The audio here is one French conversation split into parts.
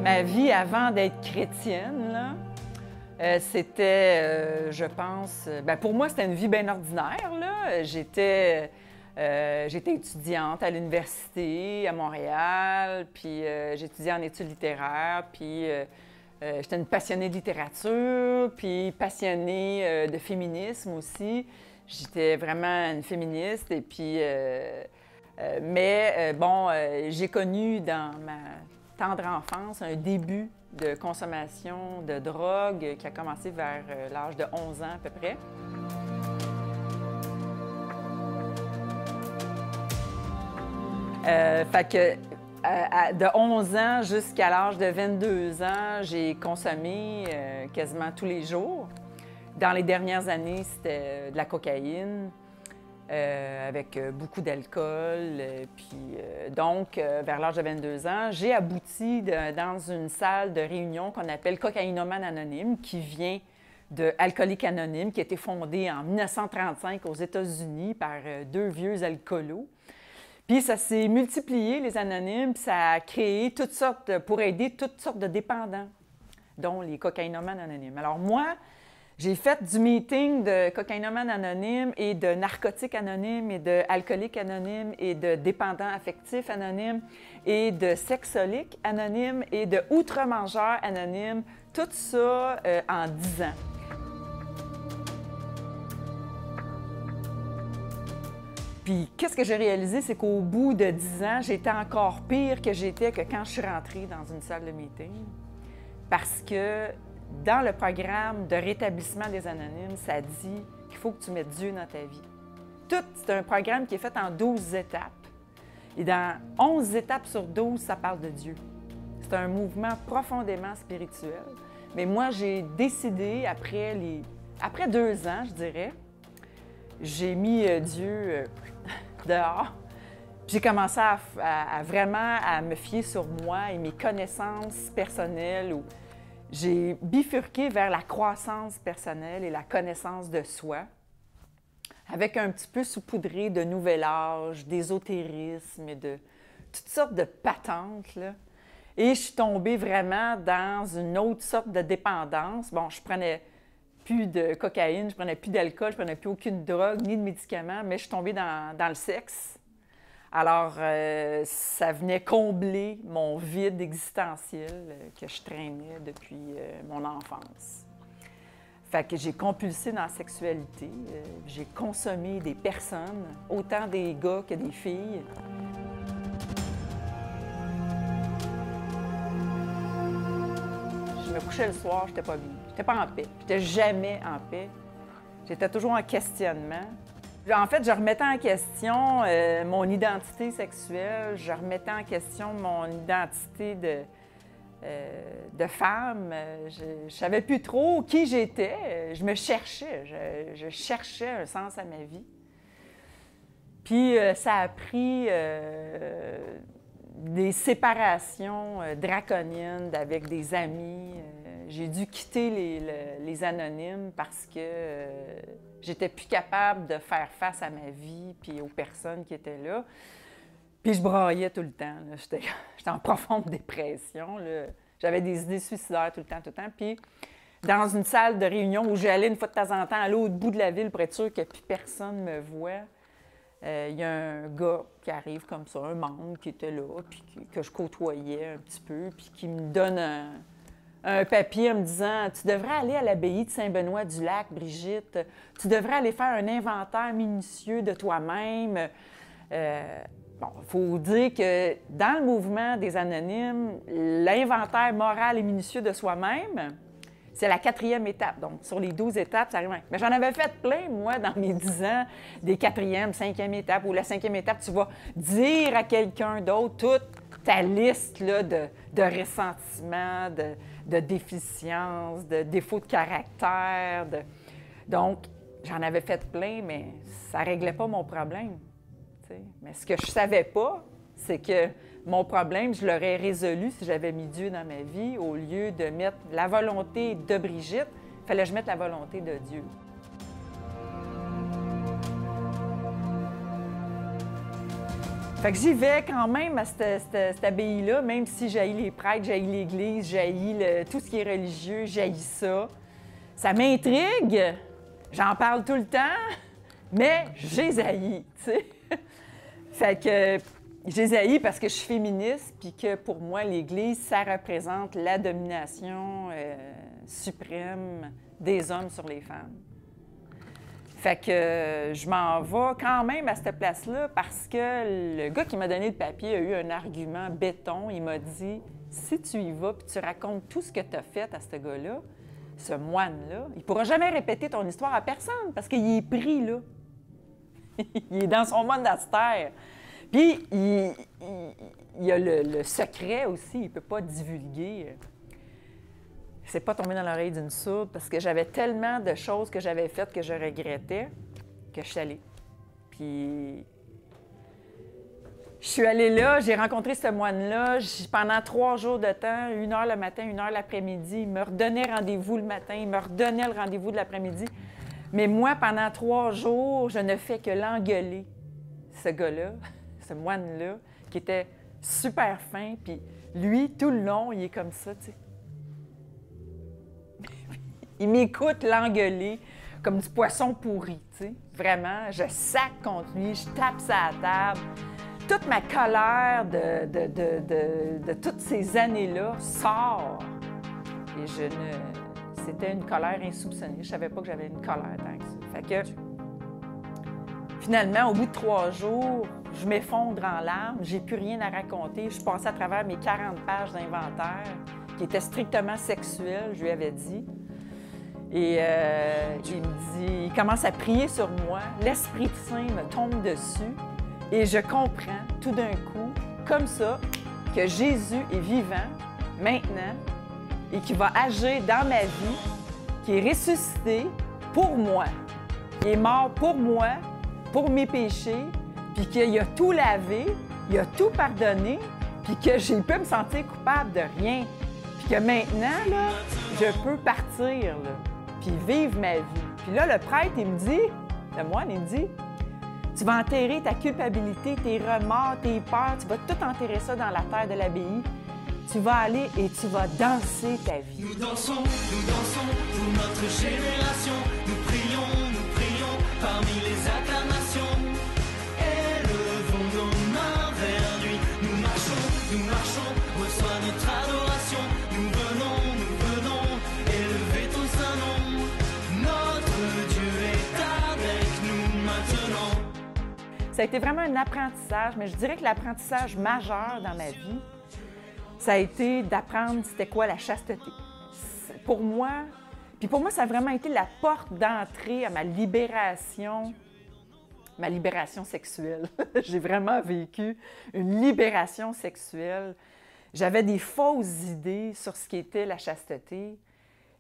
Ma vie avant d'être chrétienne, là, c'était, je pense, pour moi, c'était une vie bien ordinaire, là. J'étais étudiante à l'université à Montréal, puis j'étudiais en études littéraires, puis j'étais une passionnée de littérature, puis passionnée de féminisme aussi. J'étais vraiment une féministe, et puis... j'ai connu dans ma tendre enfance un début de consommation de drogue qui a commencé vers l'âge de 11 ans à peu près. De 11 ans jusqu'à l'âge de 22 ans, j'ai consommé quasiment tous les jours. Dans les dernières années, c'était de la cocaïne. Avec beaucoup d'alcool. Vers l'âge de 22 ans, j'ai abouti dans une salle de réunion qu'on appelle Cocaïnomane Anonyme, qui vient de Alcooliques Anonymes, qui a été fondée en 1935 aux États-Unis par deux vieux alcoolos. Puis ça s'est multiplié, les anonymes, puis ça a créé pour aider toutes sortes de dépendants, dont les Cocaïnomanes Anonymes. Alors moi, j'ai fait du meeting de cocaïnomanes anonymes et de narcotiques anonymes et d'alcooliques anonymes et de dépendants affectifs anonymes et de sexoliques anonymes et de outre-mangeurs anonymes, tout ça en 10 ans. Puis qu'est-ce que j'ai réalisé, c'est qu'au bout de 10 ans, j'étais encore pire que j'étais que quand je suis rentrée dans une salle de meeting, parce que dans le programme de rétablissement des anonymes, ça dit qu'il faut que tu mettes Dieu dans ta vie. C'est un programme qui est fait en 12 étapes. Et dans 11 étapes sur 12, ça parle de Dieu. C'est un mouvement profondément spirituel. Mais moi, j'ai décidé, après 2 ans, je dirais, j'ai mis Dieu dehors. J'ai commencé à vraiment à me fier sur moi et mes connaissances personnelles. J'ai bifurqué vers la croissance personnelle et la connaissance de soi, avec un petit peu saupoudré de nouvel âge, d'ésotérisme et de toutes sortes de patentes, là. Et je suis tombée vraiment dans une autre sorte de dépendance. Bon, je prenais plus de cocaïne, je prenais plus d'alcool, je prenais plus aucune drogue, ni de médicaments, mais je suis tombée dans le sexe. Alors, ça venait combler mon vide existentiel que je traînais depuis mon enfance. Fait que j'ai compulsé dans la sexualité. J'ai consommé des personnes, autant des gars que des filles. Je me couchais le soir, j'étais pas bien. J'étais pas en paix. J'étais jamais en paix. J'étais toujours en questionnement. En fait, je remettais en question mon identité sexuelle, je remettais en question mon identité de femme. Je ne savais plus trop qui j'étais. Je me cherchais. Je cherchais un sens à ma vie. Puis ça a pris des séparations draconiennes avec des amis. J'ai dû quitter les anonymes parce que j'étais plus capable de faire face à ma vie puis aux personnes qui étaient là. Puis je braillais tout le temps. J'étais en profonde dépression. J'avais des idées suicidaires tout le temps. Puis dans une salle de réunion où j'allais une fois de temps en temps à l'autre bout de la ville pour être sûre que plus personne me voit, il y a un gars qui arrive comme ça, un membre qui était là, puis que je côtoyais un petit peu, puis qui me donne un papier en me disant « Tu devrais aller à l'abbaye de Saint-Benoît-du-Lac, Brigitte. Tu devrais aller faire un inventaire minutieux de toi-même. » il faut dire que dans le mouvement des anonymes, l'inventaire moral et minutieux de soi-même, c'est la 4e étape. Donc, sur les 12 étapes, ça arrive. Mais j'en avais fait plein, moi, dans mes 10 ans, des 4e, 5e étapes, ou la 5e étape, tu vas dire à quelqu'un d'autre toute ta liste là, de ressentiments, de déficiences, de défauts de caractère. Donc, j'en avais fait plein, mais ça ne réglait pas mon problème. T'sais. Mais ce que je ne savais pas, c'est que mon problème, je l'aurais résolu si j'avais mis Dieu dans ma vie. Au lieu de mettre la volonté de Brigitte, il fallait que je mette la volonté de Dieu. Fait que j'y vais quand même à cette abbaye-là, même si j'haïs les prêtres, j'haïs l'Église, j'haïs tout ce qui est religieux, j'haïs ça. Ça m'intrigue, j'en parle tout le temps, mais je les haïs, tu sais. Fait que je les haïs parce que je suis féministe, puis que pour moi, l'Église, ça représente la domination suprême des hommes sur les femmes. Fait que je m'en vais quand même à cette place-là parce que le gars qui m'a donné le papier a eu un argument béton. Il m'a dit, si tu y vas puis tu racontes tout ce que tu as fait à ce gars-là, ce moine-là, il ne pourra jamais répéter ton histoire à personne parce qu'il est pris, là. Il est dans son monastère. Puis, il a le secret aussi, il ne peut pas divulguer. C'est pas tombé dans l'oreille d'une sourde parce que j'avais tellement de choses que j'avais faites que je regrettais que je suis allée. Puis, je suis allée là, j'ai rencontré ce moine-là pendant 3 jours de temps, 1 heure le matin, 1 heure l'après-midi. Il me redonnait rendez-vous le matin, il me redonnait le rendez-vous de l'après-midi. Mais moi, pendant 3 jours, je ne fais que l'engueuler, ce gars-là, ce moine-là, qui était super fin. Puis lui, tout le long, il est comme ça, tu sais. Il m'écoute l'engueuler comme du poisson pourri, tu sais. Vraiment, je sac contre lui, je tape sa table. Toute ma colère de toutes ces années-là sort. Et c'était une colère insoupçonnée. Je savais pas que j'avais une colère tant que ça. Fait que, finalement, au bout de 3 jours, je m'effondre en larmes. J'ai plus rien à raconter. Je suis passée à travers mes 40 pages d'inventaire qui étaient strictement sexuels, je lui avais dit. Et il commence à prier sur moi. L'Esprit Saint me tombe dessus et je comprends tout d'un coup, comme ça, que Jésus est vivant maintenant et qu'il va agir dans ma vie, qui est ressuscité pour moi. Il est mort pour moi, pour mes péchés, puis qu'il a tout lavé, il a tout pardonné, puis que j'ai pu me sentir coupable de rien. Puis que maintenant, là, je peux partir, là, puis vivre ma vie. Puis là, le prêtre, il me dit, le moine, il me dit, tu vas enterrer ta culpabilité, tes remords, tes peurs, tu vas tout enterrer ça dans la terre de l'abbaye. Tu vas aller et tu vas danser ta vie. Nous dansons pour notre génération. Nous prions parmi les acclamations. Élevons nos mains vers lui. Nous marchons, reçois notre adoration. Nous venons, élever ton saint nom. Notre Dieu est avec nous maintenant. Ça a été vraiment un apprentissage, mais je dirais que l'apprentissage majeur dans ma vie, ça a été d'apprendre c'était quoi la chasteté. Pour moi, ça a vraiment été la porte d'entrée à ma libération sexuelle. J'ai vraiment vécu une libération sexuelle. J'avais des fausses idées sur ce qu'était la chasteté,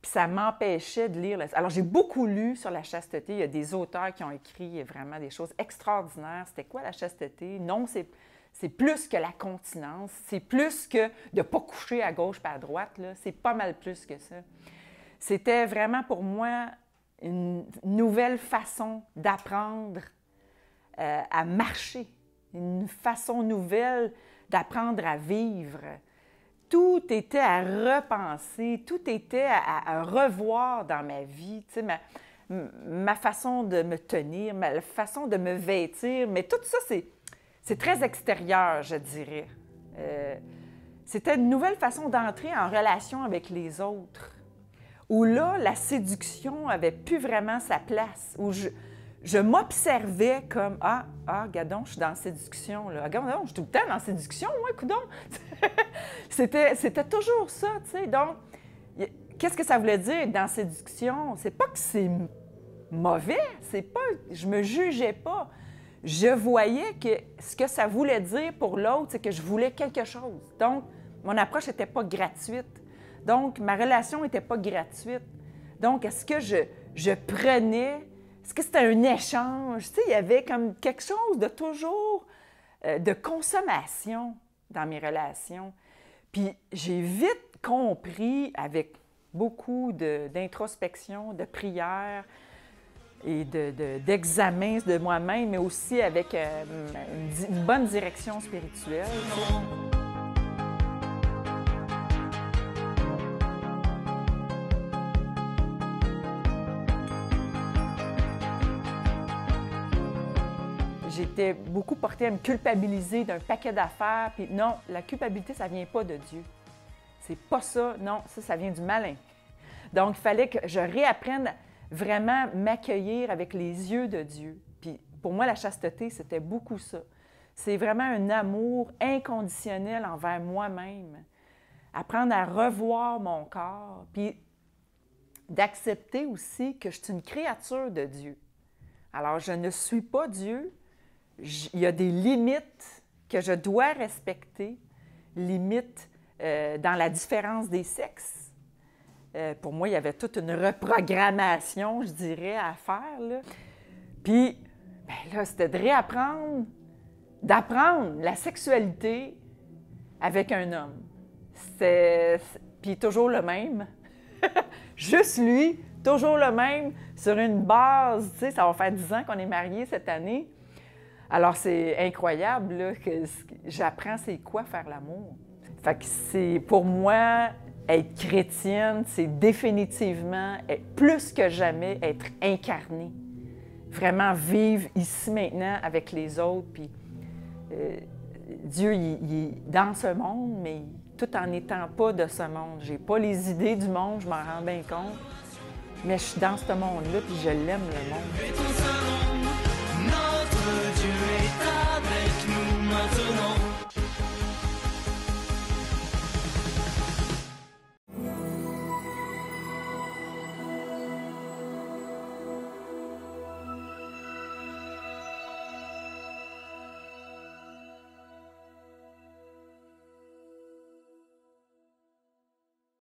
puis ça m'empêchait de lire. Alors, j'ai beaucoup lu sur la chasteté. Il y a des auteurs qui ont écrit vraiment des choses extraordinaires. C'était quoi la chasteté? Non, c'est plus que la continence, c'est plus que de ne pas coucher à gauche et à droite, là. C'est pas mal plus que ça. C'était vraiment pour moi une nouvelle façon d'apprendre à marcher, une façon nouvelle d'apprendre à vivre. Tout était à repenser, tout était à revoir dans ma vie, tu sais, ma façon de me tenir, ma façon de me vêtir, mais tout ça, c'est très extérieur, je dirais. C'était une nouvelle façon d'entrer en relation avec les autres, où là, la séduction n'avait plus vraiment sa place, où je m'observais comme « Ah, gadon, je suis dans la séduction, là. Ah, gadon, je suis tout le temps dans la séduction, moi, coudon! » C'était toujours ça, tu sais. Donc, qu'est-ce que ça voulait dire dans la séduction? C'est pas que c'est mauvais, c'est pas... Je me jugeais pas. Je voyais que ce que ça voulait dire pour l'autre, c'est que je voulais quelque chose. Donc, mon approche n'était pas gratuite. Donc, ma relation n'était pas gratuite. Donc, est-ce que je prenais... Est-ce que c'était un échange? Tu sais, il y avait comme quelque chose de toujours de consommation dans mes relations. Puis, j'ai vite compris, avec beaucoup d'introspection, de prière, et d'examen de moi-même, mais aussi avec une bonne direction spirituelle. J'étais beaucoup portée à me culpabiliser d'un paquet d'affaires. Puis non, la culpabilité, ça ne vient pas de Dieu. C'est pas ça. Non, ça vient du malin. Donc, il fallait que je réapprenne à vraiment m'accueillir avec les yeux de Dieu. Puis pour moi, la chasteté, c'était beaucoup ça. C'est vraiment un amour inconditionnel envers moi-même. Apprendre à revoir mon corps, puis d'accepter aussi que je suis une créature de Dieu. Alors, je ne suis pas Dieu. Il y a des limites que je dois respecter, limites dans la différence des sexes. Pour moi, il y avait toute une reprogrammation, je dirais, à faire, là. Puis, bien là, c'était de réapprendre, d'apprendre la sexualité avec un homme. Puis toujours le même. Juste lui, toujours le même, sur une base, tu sais, ça va faire 10 ans qu'on est mariés cette année. Alors, c'est incroyable là, que j'apprends c'est quoi faire l'amour. Fait que c'est, pour moi, être chrétienne, c'est définitivement, plus que jamais, être incarnée. Vraiment vivre ici, maintenant, avec les autres. Puis Dieu, il est dans ce monde, mais tout en n'étant pas de ce monde. J'ai pas les idées du monde, je m'en rends bien compte. Mais je suis dans ce monde-là, puis je l'aime, le monde.